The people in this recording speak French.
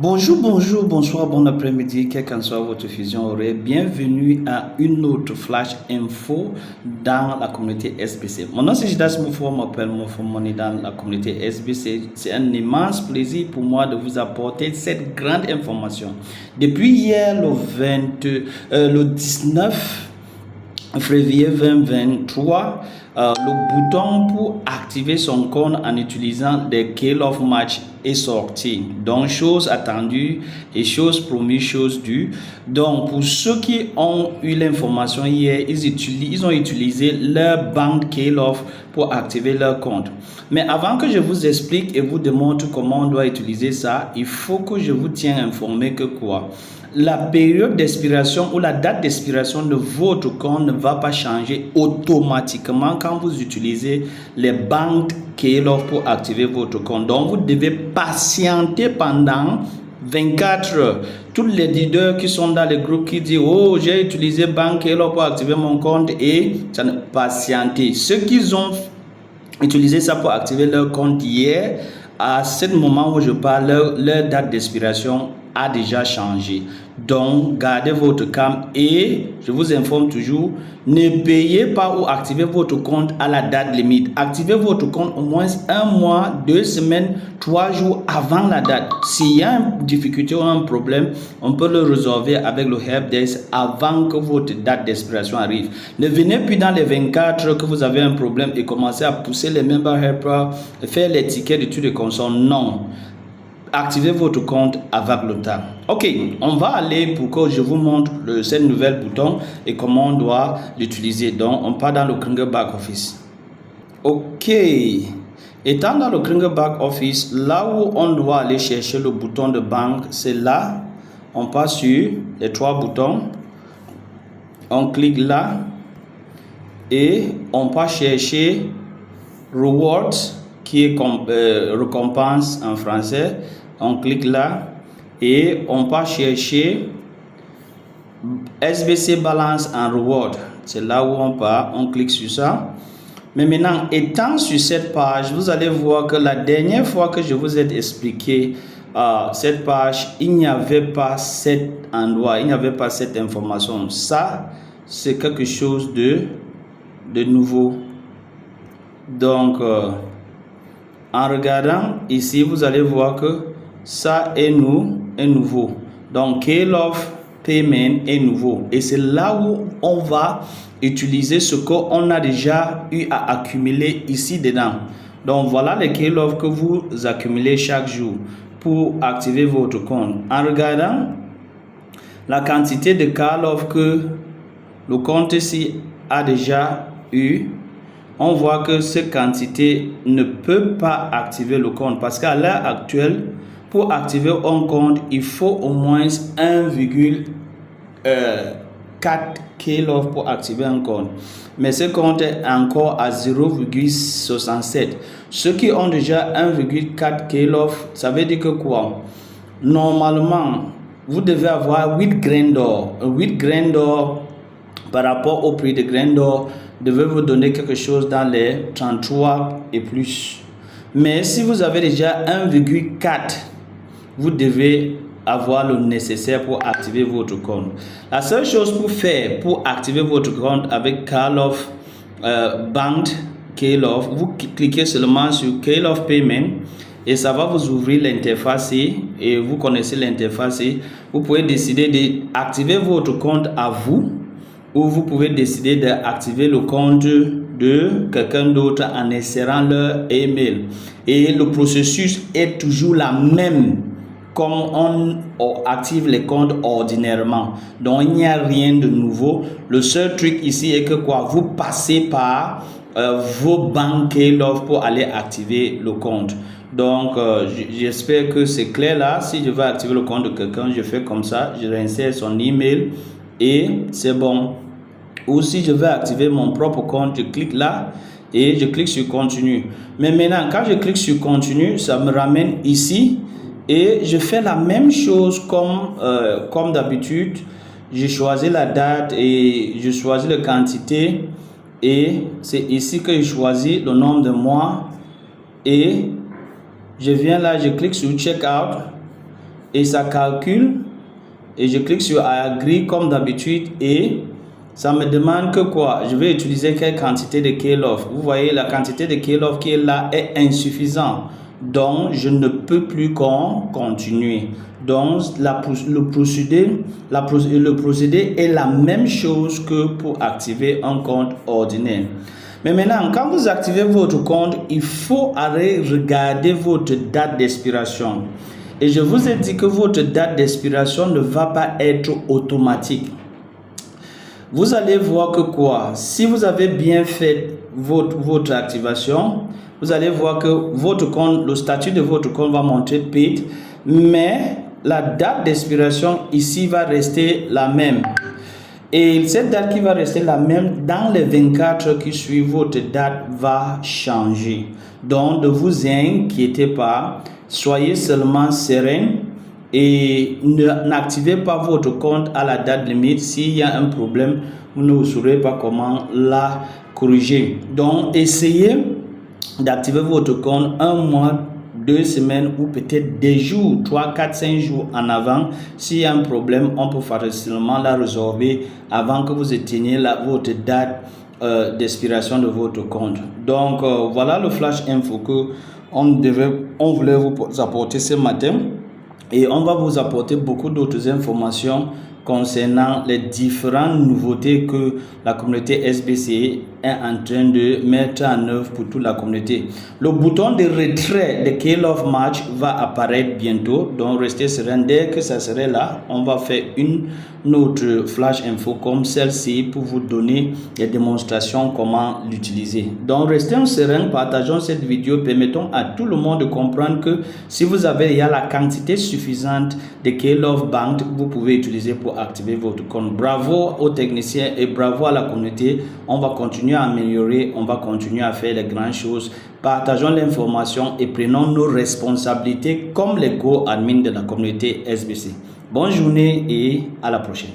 Bonjour, bonjour, bonsoir, bon après-midi, quelle qu'en soit votre fusion horaire. Bienvenue à une autre flash info dans la communauté SBC. Mon nom c'est Jidas Moufou, on m'appelle Moufou Moni dans la communauté SBC. C'est un immense plaisir pour moi de vous apporter cette grande information. Depuis hier, le 19 février 2023, le bouton pour activer son compte en utilisant des K-Love Match est sorti. Donc, chose attendue et chose promise, chose due. Donc, pour ceux qui ont eu l'information hier, ils ont utilisé leur banque K-Love pour activer leur compte. Mais avant que je vous explique et vous démontre comment on doit utiliser ça, il faut que je vous tienne informé que quoi? La période d'expiration ou la date d'expiration de votre compte ne va pas changer automatiquement quand vous utilisez les banques K-Love pour activer votre compte. Donc, vous devez patienter pendant 24 heures. Tous les leaders qui sont dans les groupes qui disent « Oh, j'ai utilisé banque K-Love pour activer mon compte » et ça ne patienter. Ceux qui ont utilisé ça pour activer leur compte hier, à ce moment où je parle, leur date d'expiration a déjà changé. Donc, gardez votre calme et je vous informe toujours, ne payez pas ou activez votre compte à la date limite. Activez votre compte au moins 1 mois, 2 semaines, 3 jours avant la date. S'il y a une difficulté ou un problème, on peut le résolver avec le helpdesk avant que votre date d'expiration arrive. Ne venez plus dans les 24 heures que vous avez un problème et commencez à pousser les member helpers, faire les tickets de tout de consommateurs. Non. Activez votre compte avec le temps. Ok, on va aller pour que je vous montre cette nouvelle bouton et comment on doit l'utiliser. Donc, on part dans le Kringer Back Office. Ok, étant dans le Kringer Back Office, là où on doit aller chercher le bouton de banque, c'est là. On passe sur les 3 boutons. On clique là et on va chercher Rewards, qui est récompense en français. On clique là et on va chercher SBC Balance and Reward. C'est là où on part, on clique sur ça. Mais maintenant, étant sur cette page, vous allez voir que la dernière fois que je vous ai expliqué cette page, il n'y avait pas cet endroit, il n'y avait pas cette information. Ça, c'est quelque chose de nouveau. Donc, en regardant ici, vous allez voir que ça est nouveau. Donc, K-Love Payment est nouveau. Et c'est là où on va utiliser ce qu'on a déjà eu à accumuler ici dedans. Donc, voilà les K-Love que vous accumulez chaque jour pour activer votre compte. En regardant la quantité de K-Love que le compte ici a déjà eu, on voit que cette quantité ne peut pas activer le compte parce qu'à l'heure actuelle, pour activer un compte, il faut au moins 1,4 K-Love pour activer un compte. Mais ce compte est encore à 0,67. Ceux qui ont déjà 1,4 K-Love, ça veut dire que quoi? Normalement, vous devez avoir 8 grains d'or. 8 grains d'or par rapport au prix de grains d'or devait vous donner quelque chose dans les 33 et plus. Mais si vous avez déjà 1,4, vous devez avoir le nécessaire pour activer votre compte. La seule chose pour faire, pour activer votre compte avec K-Love Bank K-Love, vous cliquez seulement sur K-Love Payment et ça va vous ouvrir l'interface et vous connaissez l'interface. Vous pouvez décider d'activer votre compte à vous ou vous pouvez décider d'activer le compte de quelqu'un d'autre en insérant leur email. Et le processus est toujours la même comme on active les comptes ordinairement. Donc, il n'y a rien de nouveau. Le seul truc ici est que quoi, vous passez par vos banques K-Love pour aller activer le compte. Donc, j'espère que c'est clair là. Si je veux activer le compte de quelqu'un, je fais comme ça. Je réinsère son email et c'est bon. Ou si je veux activer mon propre compte, je clique là et je clique sur continue. Mais maintenant, quand je clique sur continue, ça me ramène ici et je fais la même chose comme d'habitude. Je choisis la date et je choisis la quantité et c'est ici que je choisis le nombre de mois et je viens là, je clique sur checkout et ça calcule et je clique sur I agree comme d'habitude et ça me demande que quoi? Je vais utiliser quelle quantité de KLOF. Vous voyez, la quantité de KLOF qui est là est insuffisante. Donc, je ne peux plus continuer. Donc, le procédé est la même chose que pour activer un compte ordinaire. Mais maintenant, quand vous activez votre compte, il faut aller regarder votre date d'expiration. Et je vous ai dit que votre date d'expiration ne va pas être automatique. Vous allez voir que quoi? Si vous avez bien fait votre activation, vous allez voir que votre compte, le statut de votre compte va montrer paid, mais la date d'expiration ici va rester la même. Et cette date qui va rester la même, dans les 24 heures qui suivent, votre date va changer. Donc, ne vous inquiétez pas, soyez seulement serein. Et n'activez pas votre compte à la date limite. S'il y a un problème, vous ne saurez pas comment la corriger. Donc, essayez d'activer votre compte un mois, 2 semaines ou peut-être des jours, 3, 4, 5 jours en avant. S'il y a un problème, on peut facilement la résorber avant que vous atteigniez votre date d'expiration de votre compte. Donc, voilà le flash info que on voulait vous apporter ce matin. Et on va vous apporter beaucoup d'autres informations concernant les différentes nouveautés que la communauté SBC est en train de mettre en œuvre pour toute la communauté. Le bouton de retrait de KLOF Match va apparaître bientôt, donc restez serein. Dès que ça serait là, on va faire une autre flash info comme celle-ci pour vous donner des démonstrations comment l'utiliser. Donc restez serein, partageons cette vidéo, permettons à tout le monde de comprendre que si vous avez la quantité suffisante de KLOF Bank, vous pouvez utiliser pour activer votre compte. Bravo aux techniciens et bravo à la communauté. On va continuer à améliorer, on va continuer à faire les grandes choses. Partageons l'information et prenons nos responsabilités comme les co-admins de la communauté SBC. Bonne journée et à la prochaine.